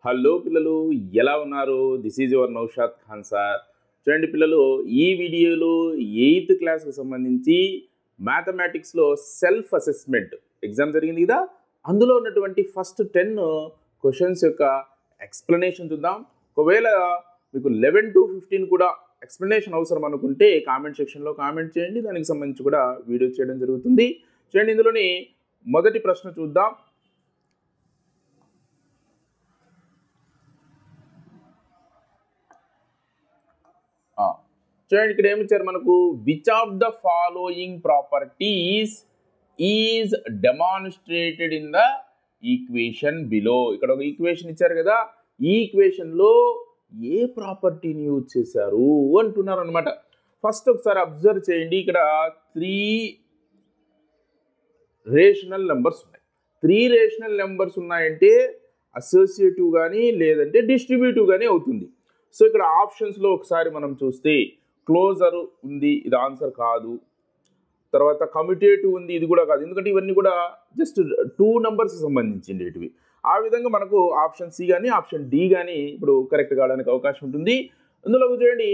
Hello పిల్లలు, ఎలా ఉన్నారు? This is your Naushad Khan sir. చూడండి పిల్లలు, ఈ వీడియోలో 8th క్లాస్కి సంబంధించి మ్యాథమెటిక్స్లో సెల్ఫ్ అసెస్మెంట్ ఎగ్జామ్ జరిగింది కదా, అందులో ఉన్నటువంటి ఫస్ట్ 10 క్వశ్చన్స్ యొక్క ఎక్స్ప్లెనేషన్ చూద్దాం. ఒకవేళ మీకు 11 to 15 కూడా ఎక్స్ప్లెనేషన్ అవసరం అనుకుంటే కామెంట్ సెక్షన్లో కామెంట్ చేయండి, దానికి సంబంధించి కూడా వీడియో చేయడం జరుగుతుంది. చూడండి, ఇందులోని మొదటి ప్రశ్న చూద్దాం. చూడండి, ఇక్కడ ఏమి ఇచ్చారు మనకు, which of the following properties is demonstrated in the equation below. ఇక్కడ ఒక ఈక్వేషన్ ఇచ్చారు కదా, ఈ ఈక్వేషన్లో ఏ ప్రాపర్టీని యూజ్ చేశారు అంటున్నారు అనమాట. ఫస్ట్ ఒకసారి అబ్జర్వ్ చేయండి, ఇక్కడ 3 రేషనల్ నెంబర్స్ ఉన్నాయి. 3 రేషనల్ నెంబర్స్ ఉన్నాయంటే అసోసియేటివ్ కానీ లేదంటే డిస్ట్రిబ్యూటివ్ కానీ అవుతుంది. సో ఇక్కడ ఆప్షన్స్లో ఒకసారి మనం చూస్తే క్లోజర్ ఉంది, ఇది ఆన్సర్ కాదు. తర్వాత కమ్యూటేటివ్ ఉంది, ఇది కూడా కాదు, ఎందుకంటే ఇవన్నీ కూడా జస్ట్ 2 నెంబర్స్ సంబంధించినవి. ఆ విధంగా మనకు ఆప్షన్ సి కానీ ఆప్షన్ డి కానీ ఇప్పుడు కరెక్ట్ కావడానికి అవకాశం ఉంటుంది. అందులో చూడండి,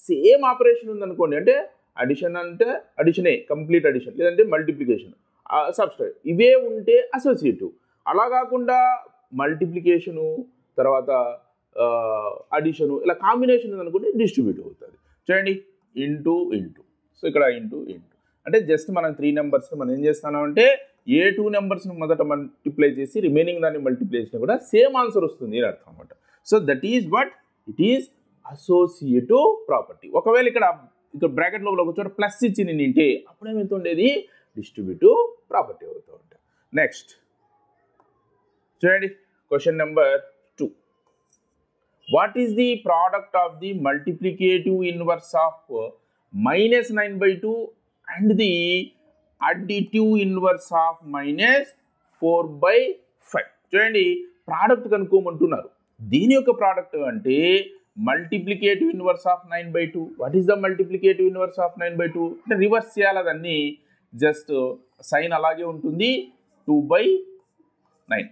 సేమ్ ఆపరేషన్ ఉందనుకోండి, అంటే అడిషన్ అంటే అడిషనే, కంప్లీట్ అడిషన్, లేదంటే మల్టిప్లికేషన్, సబ్స్ట్రాక్ట్, ఇవే ఉంటే అసోసియేటివ్. అలా కాకుండా మల్టిప్లికేషను తర్వాత అడిషను ఇలా కాంబినేషన్ ఉందనుకోండి డిస్ట్రిబ్యూటివ్ అవుతుంది. చూడండి, ఇంటూ ఇంటూ, సో ఇక్కడ ఇంటూ ఇంటూ అంటే జస్ట్ మనం 3 నెంబర్స్ని మనం ఏం చేస్తున్నాం అంటే ఏ 2 నెంబర్స్ని మొదట మల్టిప్లై చేసి రిమైనింగ్ దాన్ని మల్టిప్లై చేసినా కూడా సేమ్ ఆన్సర్ వస్తుంది అని అర్థం అనమాట. So that is what it is associative property. ఒకవేళ ఇక్కడ బ్రాకెట్లో ఒక చోట ప్లస్ ఇచ్చి నింటే అప్పుడు ఏమవుతుండేది, డిస్ట్రిబ్యూటివ్ ప్రాపర్టీ అవుతూ ఉంటుంది. నెక్స్ట్ చూడండి, question number 2. What is the product of the multiplicative inverse of -9/2 and the additive inverse of -4/5? చూడండి, ప్రోడక్ట్ కనుక్కోమంటున్నారు. దీని యొక్క ప్రోడక్ట్ అంటే multiplicative inverse of 9/2. What is the multiplicative inverse of 9/2 అంటే రివర్స్ చేయాలి దాన్ని, జస్ట్ సైన్ అలాగే ఉంటుంది, 2/9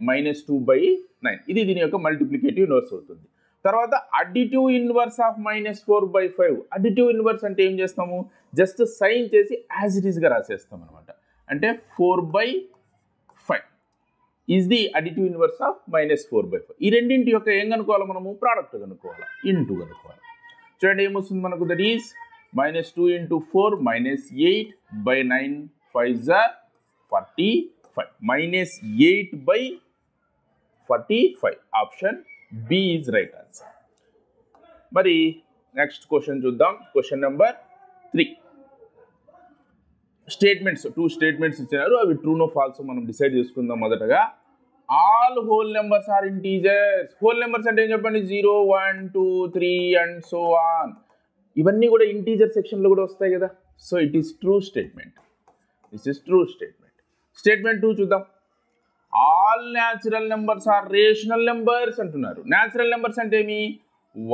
-2/9, ఇది దీని యొక్క మల్టిప్లికేటివ్ ఇన్వర్స్ అవుతుంది. తర్వాత additive inverse of -4/5. Additive inverse అంటే ఏం చేస్తాము, జస్ట్ సైన్ చేసి యాజ్ ఇట్ ఈస్గా రాసేస్తాం అనమాట. అంటే 4/5 is the additive inverse of -4/5. ఈ రెండింటి యొక్క ఏం కనుక్కోవాలి మనము, ప్రోడక్ట్ కనుక్కోవాలి, ఇంటూ కనుక్కోవాలి. చూడండి ఏమొస్తుంది మనకు, that is -2 × 4 -8/9 5 45 -8/45. Option B is right answer. మరి నెక్స్ట్ క్వశ్చన్ చూద్దాం. Question number 3. స్టేట్మెంట్స్ 2 స్టేట్మెంట్స్ ఇచ్చారు, అవి ట్రూ నో ఫాల్స్ మనం డిసైడ్ చేసుకుందాం. మొదటగా all whole numbers are integers. Whole numbers అంటే ఏం చెప్పండి, 0 1 2 3 అండ్ సో ఆన్, ఇవన్నీ కూడా ఇంటీజర్ సెక్షన్లో కూడా వస్తాయి కదా. So it is true statement. This is true statement. Statement 2 చూద్దాం. All natural numbers are rational numbers అంటున్నారు. న్యాచురల్ నెంబర్స్ అంటే ఏమి,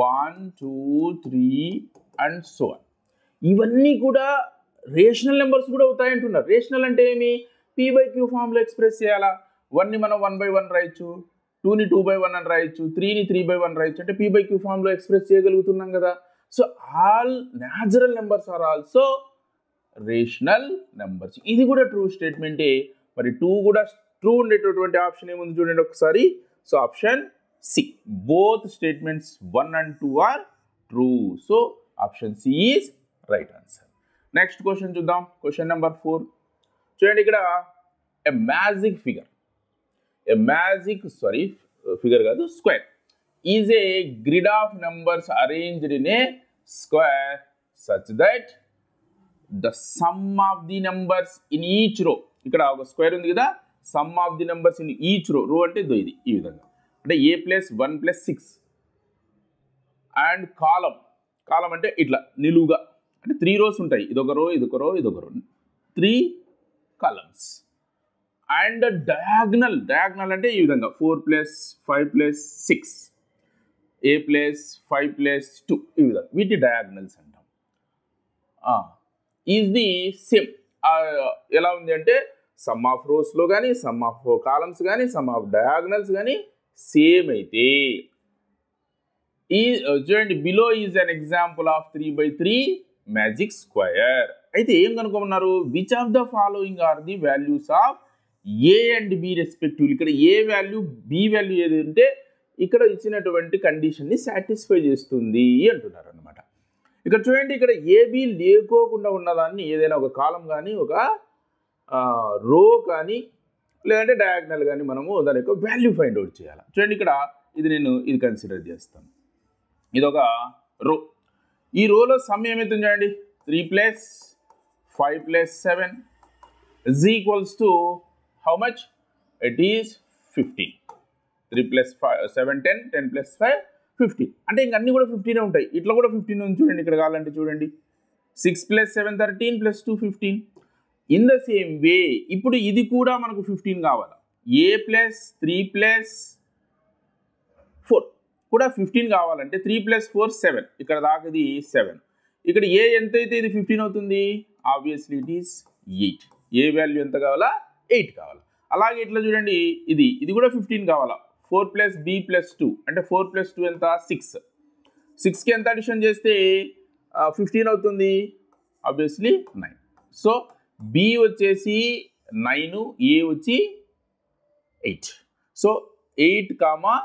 1 2 3 అండ్ సో ఆన్, ఇవన్నీ కూడా రేషనల్ నెంబర్స్ కూడా అవుతాయి అంటున్నారు. రేషనల్ అంటే ఏమి, p/q ఫామ్లో ఎక్స్ప్రెస్ చేయాలా. 1ని మనం 1/1 రాయొచ్చు, 2ని 2/1 అని రాయొచ్చు, 3ని 3/1 రాయొచ్చు, అంటే p/q ఫామ్లో ఎక్స్ప్రెస్ చేయగలుగుతున్నాం కదా. So all natural numbers are also rational numbers, ఇది కూడా ట్రూ స్టేట్మెంటే. మరి 2 కూడా ట్రూ ఉండేటటువంటి ఆప్షన్ ఏముంది చూడండి ఒకసారి. So option C, both statements 1 and 2 are true. So option C is right answer. Next question చూద్దాం. Question number 4. చూడండి, ఇక్కడ ఫిగర్ కాదు, square is a grid of numbers arranged in a square such that the sum of the numbers in each row. ఇక్కడ ఒక square ఉంది కదా, sum of the numbers in each row, row అంటే ఇది ఈ విధంగా, అంటే a+1+6 అండ్ కాలం అంటే ఇట్లా నిలువుగా, అంటే 3 రోస్ ఉంటాయి, ఇదొక రో ఇదొక రో ఇదొక రో, 3 కాలమ్స్. అండ్ డయాగ్నల్ అంటే ఈ విధంగా 4+5+6 a+5+2 ఈ విధంగా, వీటి డయాగ్నల్స్ అంటాం. ఈజ్ ది సేమ్, ఎలా ఉంది అంటే సమ్ ఆఫ్ రోస్లో కానీ సమ్ ఆఫ్ కాలమ్స్ కానీ సమ్ ఆఫ్ డయాగ్నల్స్ కానీ సేమ్ అయితే చూడండి below is an example of 3/3 magic square. అయితే ఏం కనుక్కోమన్నారు, which of the following are the values of A and B respectively. ఇక్కడ ఏ వాల్యూ బి వాల్యూ ఏది అంటే ఇక్కడ ఇచ్చినటువంటి కండిషన్ని సాటిస్ఫై చేస్తుంది అంటున్నారు అనమాట. ఇక్కడ చూడండి, ఇక్కడ ఏబి లేకోకుండా ఉన్నదాన్ని ఏదైనా ఒక కాలం కానీ ఒక రో కానీ లేదంటే డయాగ్నల్ కానీ మనము దాని యొక్క వాల్యూ ఫైండ్ అవుట్ చేయాలి. చూడండి ఇక్కడ ఇది కన్సిడర్ చేస్తాను. ఇది ఒక రో. ఈ రోలో సమ్ ఏమవుతుంది చూడండి, 3 + 5 + 7 = how much? It is 15. 3 + 5 7 10 10 + 5 15. అంటే ఇంక అన్నీ కూడా 15 ఉంటాయి. ఇట్లా కూడా 15 ఉంది చూడండి. ఇక్కడ కావాలంటే చూడండి 6 + 7 13 + 2 15. ఇన్ ద సేమ్ వే ఇప్పుడు ఇది కూడా మనకు 15 కావాలి. a + 3 + 4 కూడా 15 కావాలంటే 3 + 4 7. ఇక్కడ దాకా ఇది 7. ఇక్కడ ఏ ఎంత అయితే ఇది 15 అవుతుంది, obviously it is 8. A value ఎంత కావాలా, 8 కావాలి. అలాగే ఇట్లా చూడండి, ఇది కూడా 15 కావాలా. 4 + b + 2 అంటే 4 + 2 ఎంత, 6. 6కి ఎంత అడిషన్ చేస్తే 15 అవుతుంది, ఆబ్వియస్లీ 9. సో b వచ్చేసి 9, a వచ్చి 8. సో 8, 9.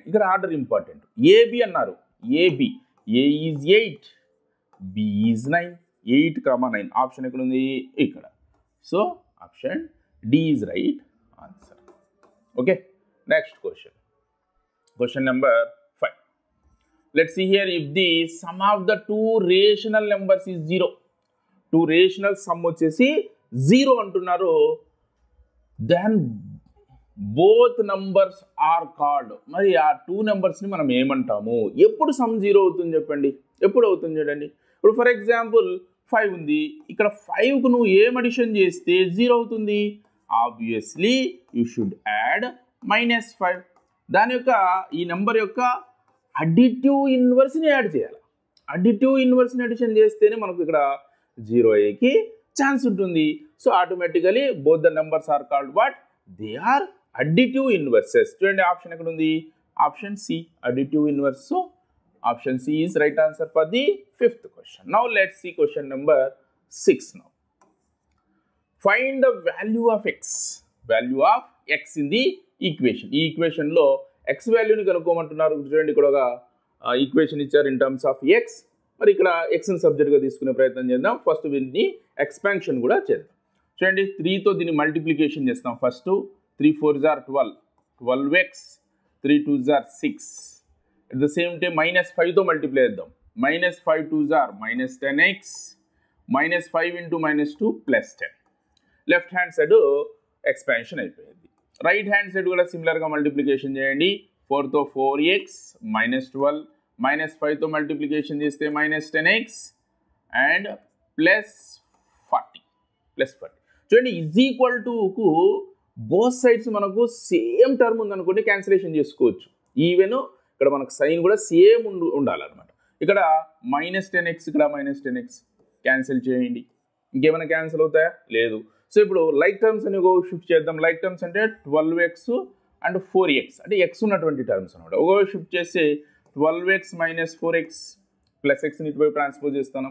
ఇక్కడ ఆర్డర్ ఇంపార్టెంట్. ఏబి అన్నారు, A B A is 8, B is 9, 8, 9. Option ఎక్కడ ఉంది, ఇక్కడ. So option D is right answer. Okay, next question number 5. Let's see here, if the sum of the 2 rational numbers is 0. 2 rational sum వచ్చేసి 0 అంటున్నారు. Then both numbers are called. మరి ఆ 2 నెంబర్స్ని మనం ఏమంటాము? ఎప్పుడు సమ్ 0 అవుతుంది చెప్పండి, ఎప్పుడు అవుతుంది చూడండి. ఇప్పుడు ఫర్ ఎగ్జాంపుల్ 5 ఉంది, ఇక్కడ 5కు నువ్వు ఏం అడిషన్ చేస్తే 0 అవుతుంది, ఆబ్వియస్లీ యూ షుడ్ యాడ్ -5. దాని యొక్క ఈ నెంబర్ యొక్క అడిటివ్ ఇన్వర్స్ని యాడ్ చేయాలి. అడిటివ్ ఇన్వర్స్ని అడిషన్ చేస్తేనే మనకు ఇక్కడ 0 అయ్యేకి ఛాన్స్ ఉంటుంది. So automatically both the numbers are called what, they are additive inverses. చూడండి ఆప్షన్ ఎక్కడ ఉంది, option C, additive inverse. So option C is right answer for the 5th question. Now let's see question number 6 now. Find the value of x in the equation. ఈ ఈక్వేషన్లో X వాల్యూని కనుక్కోమంటున్నారు. చూడండి ఇక్కడ ఒక equation ఇచ్చారు in terms of X. మరి ఇక్కడ ఎక్స్ని సబ్జెక్ట్గా తీసుకునే ప్రయత్నం చేద్దాం. ఫస్ట్ దీన్ని ఎక్స్పాన్షన్ కూడా చేద్దాం. చూడండి 3తో దీన్ని మల్టిప్లికేషన్ చేస్తాం. First 3 × 4 = 12, 12x, 3 × 2 = 6. At the same time -5తో మల్టిప్లై చేద్దాం. -5 × 2 = -10x, -5 × -2 +10. Left hand side expansion అయిపోయింది. రైట్ హ్యాండ్ సైడ్ కూడా సిమిలర్గా మల్టిప్లికేషన్ చేయండి. 4తో 4x, -12, -5తో మల్టిప్లికేషన్ చేస్తే -10x అండ్ +40. చూడండి = బోత్ సైడ్స్ మనకు సేమ్ టర్మ్ ఉందనుకోండి క్యాన్సిలేషన్ చేసుకోవచ్చు. ఈవెన్ ఇక్కడ మనకు సైన్ కూడా సేమ్ ఉండాలన్నమాట. ఇక్కడ -10x, ఇక్కడ -10x క్యాన్సిల్ చేయండి. ఇంకేమైనా క్యాన్సిల్ అవుతాయా, లేదు. సో ఇప్పుడు లైక్ టర్మ్స్ అని షిఫ్ట్ చేద్దాం. లైక్ టర్మ్స్ అంటే 12x అండ్ 4x అంటే x ఉన్నటువంటి టర్మ్స్ అనమాట. ఒక షిఫ్ట్ చేస్తే 12x - 4x + xని ఇటువైపు ట్రాన్స్పోజ్ చేస్తాను.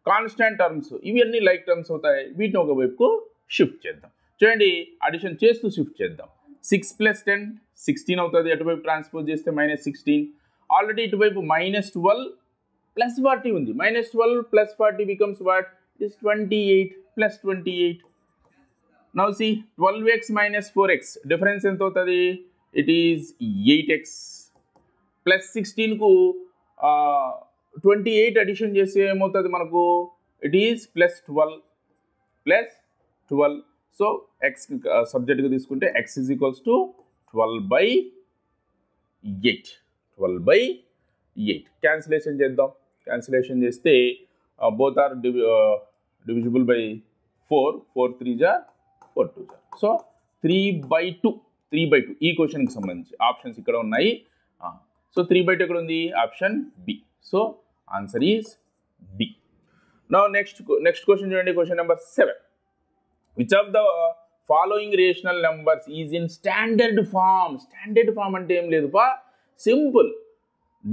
కాన్స్టాంట్ టర్మ్స్ ఇవన్నీ లైక్ టర్మ్స్ అవుతాయి, వీటిని ఒకవైపుకు షిఫ్ట్ చేద్దాం. చూడండి అడిషన్ చేస్తూ షిఫ్ట్ చేద్దాం. 6 + 10 16 అవుతుంది, అటువైపు ట్రాన్స్పోజ్ చేస్తే -16. ఆల్రెడీ ఇటువైపు -12 + 40 ఉంది. -12 + 40 becomes what? It is 28 + 28. Now see 12x - 4x difference ఎంత అవుతుంది? ఇట్ ఈస్ 8x + 16కు 28 అడిషన్ చేస్తే ఏమవుతుంది మనకు? It is +12. సో x సబ్జెక్ట్గా తీసుకుంటే x = 12/8. 12/8 క్యాన్సిలేషన్ చేద్దాం. క్యాన్సిలేషన్ చేస్తే both are divisible by 4. 4 × 3 = 4 × 2 = so 3/2 ఈ క్వశ్చన్కి సంబంధించి ఆప్షన్స్ ఇక్కడ ఉన్నాయి. సో 3/2 ఎక్కడ ఉంది? Option B. So answer is D. Now next question చూడండి. Question number 7. Which of the following rational numbers is in standard form? Standard form అంటే ఏం లేదు పా, సింపుల్.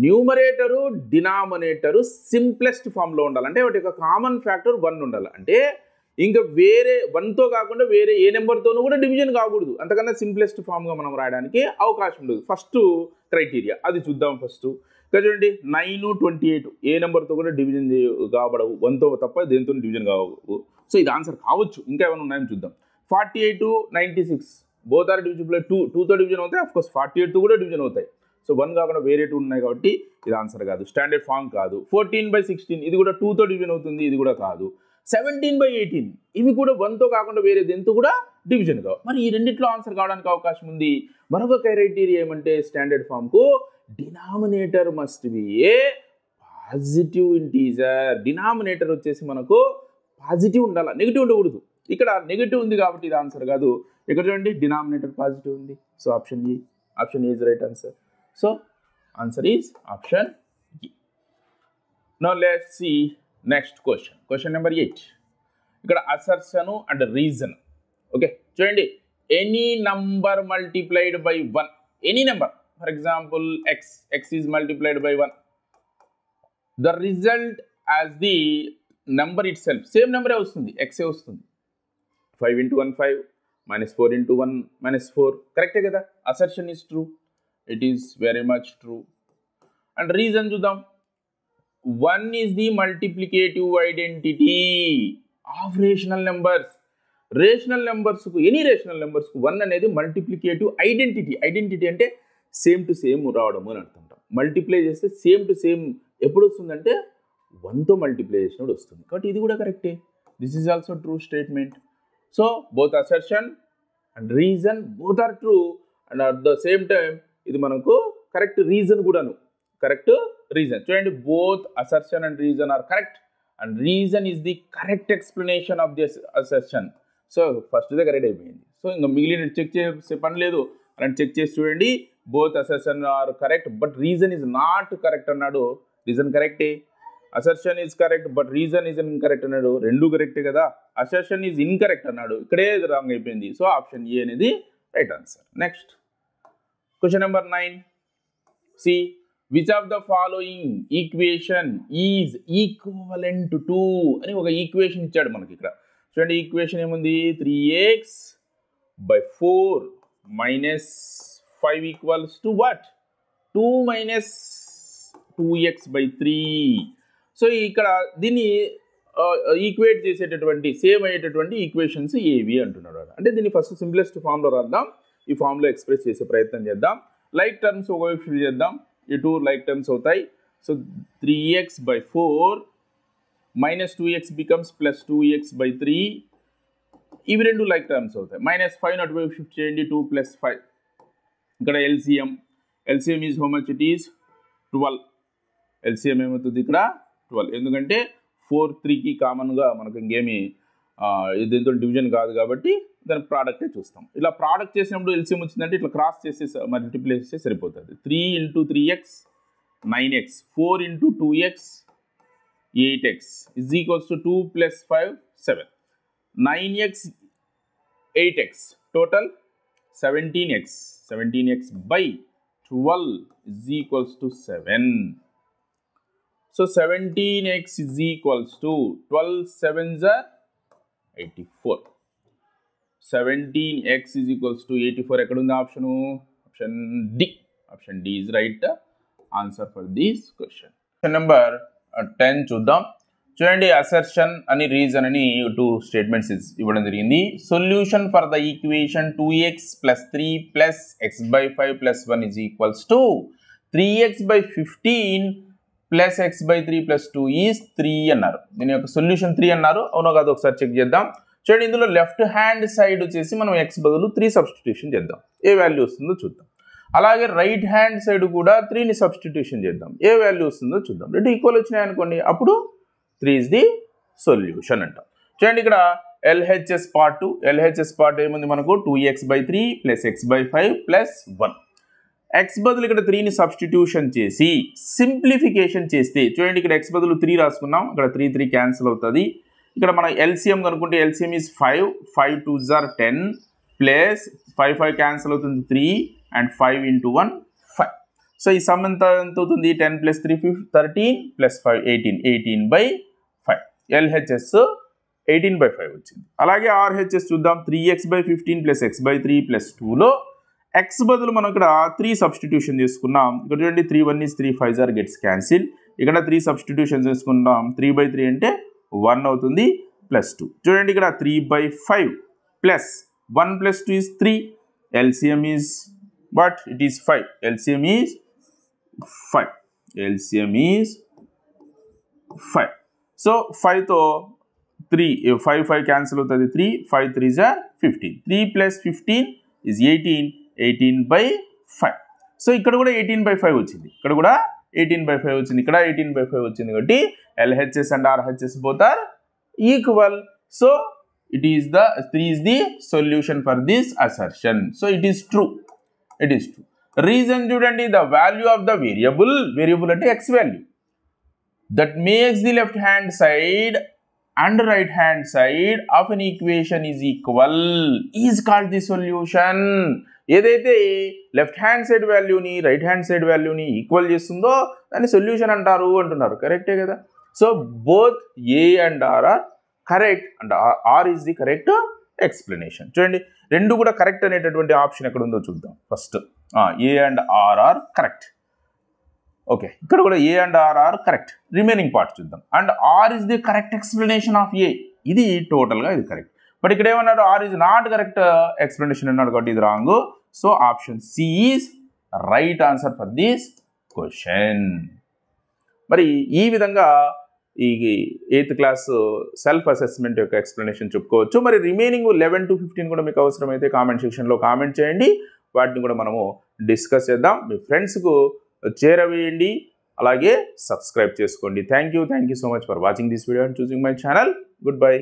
న్యూమరేటరు డినామినేటరు సింప్లెస్ట్ ఫామ్లో ఉండాలి. అంటే వాటి యొక్క కామన్ ఫ్యాక్టర్ 1 ఉండాలి. అంటే ఇంకా వేరే 1తో కాకుండా వేరే ఏ నెంబర్తోనూ కూడా డివిజన్ కాకూడదు. అంతకన్నా సింప్లెస్ట్ ఫామ్గా మనం రాయడానికి అవకాశం ఉండదు. ఫస్ట్ క్రైటీరియా అది చూద్దాం. ఫస్ట్ ఇక్కడ చూడండి 9, 28 ఏ నెంబర్తో కూడా డివిజన్ కాబడవు. 1తో తప్ప దేంతో డివిజన్ కావు. సో ఇది ఆన్సర్ కావచ్చు. ఇంకా ఏమైనా ఉన్నాయని చూద్దాం. 48, 96 బోత్ ఆర్ డివిజిబుల్. 2తో డివిజన్ అవుతాయి. అఫ్కోర్స్ 48తో కూడా డివిజన్ అవుతాయి. సో 1 కాకుండా వేరే 2 ఉన్నాయి కాబట్టి ఇది ఆన్సర్ కాదు. స్టాండర్డ్ ఫామ్ కాదు. 14/16 ఇది కూడా 2తో డివిజన్ అవుతుంది. ఇది కూడా కాదు. 17/18 ఇవి కూడా 1తో కాకుండా వేరే దేంతో కూడా డివిజన్ కావు. మరి ఈ రెండిట్లో ఆన్సర్ కావడానికి అవకాశం ఉంది. మరొక క్రైటీరియా ఏమంటే స్టాండర్డ్ ఫామ్కు denominator must be a positive integer. Denominator వచ్చేసి మనకు పాజిటివ్ ఉండాలి, నెగిటివ్ ఉండకూడదు. ఇక్కడ నెగిటివ్ ఉంది కాబట్టి ఇది ఆన్సర్ కాదు. ఇక్కడ చూడండి డినామినేటర్ పాజిటివ్ ఉంది. So option E. Option is right answer. So answer is option E. Now let's see next question. Question number 8. ఇక్కడ అసర్షన్ అండ్ రీజన్. ఓకే చూడండి, any number multiplied by 1, any number, for example x is multiplied by 1, the result as the number itself, same నెంబరే వస్తుంది, x వస్తుంది. 5 into 1 5, -4 into 1 -4. కరెక్టే కదా. Assertion is true. It is very much true. And reason చూద్దాం. 1 is the multiplicative identity of rational numbers. రేషనల్ నెంబర్స్కు, any rational నెంబర్స్కు 1 అనేది మల్టిప్లికేటివ్ ఐడెంటిటీ. ఐడెంటిటీ అంటే సేమ్ టు సేమ్ రావడము అని అర్థం. మల్టిప్లై చేస్తే సేమ్ టు సేమ్ ఎప్పుడు వస్తుందంటే 1తో మల్టిప్లై చేసినప్పుడు వస్తుంది. కాబట్టి ఇది కూడా కరెక్టే. This is also true statement. So both assertion and reason both are true. And at the same time ఇది మనకు కరెక్ట్ రీజన్ కూడాను. కరెక్ట్ రీజన్ చూడండి, both assertion and reason are correct and reason is the correct explanation of this assertion. So ఫస్ట్దే correct అయిపోయింది. So ఇంకా మిగిలిన check చేసే పని లేదు. అలాంటి చెక్ చేసి చూడండి, both assertion are correct but reason is not correct అన్నాడు. రీజన్ కరెక్టే. Assertion is correct but reason is incorrect అన్నాడు. రెండు కరెక్టే కదా. అసర్షన్ ఈజ్ ఇన్కరెక్ట్ అన్నాడు, ఇక్కడే రాంగ్ అయిపోయింది. సో ఆప్షన్ ఏ అనేది right answer. Next question number 9. See which of the following equation is equivalent to అని ఒక ఈక్వేషన్ ఇచ్చాడు మనకి. ఇక్కడ చూడండి ఈక్వేషన్ ఏముంది, 3x/4 - 5 equals to what, 2 - 2x/3. So ఇక్కడ దీన్ని ఈక్వేట్ చేసేటటువంటి సేమ్ అయ్యేటటువంటి ఈక్వేషన్స్ ఏవి అంటున్నాడు. అంటే దీన్ని ఫస్ట్ సింప్లెస్ట్ ఫామ్లో రాద్దాం. ఈ ఫామ్లో ఎక్స్ప్రెస్ చేసే ప్రయత్నం చేద్దాం. లైక్ టర్మ్స్ ఒకవైపు ఫిల్ చేద్దాం. ఈ 2 లైక్ టర్మ్స్ అవుతాయి. So 3x/4 - 2x becomes +2x/3. ఇవి రెండు లైక్ టర్మ్స్ అవుతాయి. -5 అటువైపు షిఫ్ట్ చేయండి. 2 + 5. ఇక్కడ LCM is how much? It is 12. LCM ఏమవుతుంది ఇక్కడ 12. ఎందుకంటే 4 3కి కామన్గా మనకు ఇంకేమి దీంతో డివిజన్ కాదు కాబట్టి దాని ప్రోడక్టే చూస్తాం. ఇలా ప్రోడక్ట్ చేసినప్పుడు ఎల్సిఎం వచ్చిందంటే ఇట్లా క్రాస్ చేసి మల్టిప్లై చేస్తే సరిపోతుంది. 3 × 3x 9x, 4 × 2x 8x is equals to 2 + 5 7, 9x 8x, total 17x. 17x/12 is equals to 7. So 17x is equals to 12 7s are 84. 17x is equals to 84. ఎక్కడ ఉంది option? Option D. Option D is right answer for this question. Question number 10 చూద్దాం. చూడండి, assertion అని reason అని 2 statements ఇవ్వడం జరిగింది. Solution for the equation 2x + 3 + x/5 + 1 is equals to 3x/15 + x/3 + 2 is 3 అన్నారు. దీని యొక్క సొల్యూషన్ 3 అన్నారు. అవునో కాదు ఒకసారి చెక్ చేద్దాం. చూడండి, ఇందులో లెఫ్ట్ హ్యాండ్ సైడ్ వచ్చేసి మనం x బదులు 3 సబ్స్టిట్యూషన్ చేద్దాం. ఏ వాల్యూ వస్తుందో చూద్దాం. అలాగే రైట్ హ్యాండ్ సైడ్ కూడా 3ని సబ్స్టిట్యూషన్ చేద్దాం. ఏ వాల్యూ వస్తుందో చూద్దాం. రెండు ఈక్వల్ వచ్చినాయి అనుకోండి, అప్పుడు 3 is ది సొల్యూషన్ అంటాం. చూడండి, ఇక్కడ LHS పార్ట్ ఏముంది మనకు? 2x/3 + x/5 + 1. x బదులు ఇక్కడ 3ని సబ్స్టిట్యూషన్ చేసి సింప్లిఫికేషన్ చేస్తే చూడండి, ఇక్కడ x బదులు 3 రాసుకున్నాం. ఇక్కడ 3 క్యాన్సిల్ అవుతుంది. ఇక్కడ మనం ఎల్సిఎం కనుక్కుంటే LCM is 5 5 2s are 10 plus 5 5 cancel అవుతుంది 3 అండ్ 5 × 1 5. సో ఈ సమ్ ఎంత అవుతుంది 10 + 3 13 + 5 18 18/5 LHS 18/5 వచ్చింది. అలాగే RHS చూద్దాం 3x/15 + x/3 + 2లో x బదులు మనం ఇక్కడ 3 సబ్స్టిట్యూషన్ చేసుకున్నాం. ఇక్కడ చూడండి 3 1 is 3 5 are gets cancel. ఇక్కడ 3 సబ్స్టిట్యూషన్ చేసుకుంటాం 3/3 అంటే 1 అవుతుంది +2. చూడండి ఇక్కడ 3/5 + 1 + 2 is 3. LCM is what? It is 5. LCM is 5. LCM is 5. So 5 తో 3 5 cancel అవుతుంది 3 5 3s are 15. 3 + 15 is 18. 18/5. సో ఇక్కడ కూడా 18/5 వచ్చింది. ఇక్కడ కూడా 18/5 వచ్చింది. ఇక్కడ 18/5 వచ్చింది కాబట్టి LHS and RHS both are equal. So it is the 3 is the solution for this assertion. So it is true. It is true. Reason చూడండి the value of the variable అంటే x value that makes the left hand side and right hand side of an equation is equal is called the solution. ఏదైతే left hand side వాల్యూని right hand side వాల్యూని equal చేస్తుందో దాన్ని solution అంటారు అంటున్నారు. కరెక్టే కదా. So both A and R are correct and R is the correct explanation. చూడండి రెండు కూడా కరెక్ట్ అనేటటువంటి ఆప్షన్ ఎక్కడ ఉందో చూద్దాం. First A and R are correct. Okay, ఇక్కడ కూడా A and R are correct. Remaining part చూద్దాం. And R is the correct explanation of A. ఇది టోటల్గా ఇది కరెక్ట్. బట్ ఇక్కడ ఏమన్నాడు R is not correct explanation అన్నాడు కాబట్టి ఇది wrong. So option C is right answer for this question. మరి ఈ విధంగా ఈ 8th క్లాస్ సెల్ఫ్ అసెస్మెంట్ యొక్క ఎక్స్ప్లెనేషన్ చెప్పుకోవచ్చు. మరి రిమైనింగ్ 11 to 15 కూడా మీకు అవసరమైతే కామెంట్ సెక్షన్లో కామెంట్ చేయండి. వాటిని కూడా మనము డిస్కస్ చేద్దాం. మీ ఫ్రెండ్స్కు చేరవేయండి. అలాగే సబ్స్క్రైబ్ చేసుకోండి. Thank you so much for watching this video and choosing my channel. Good bye.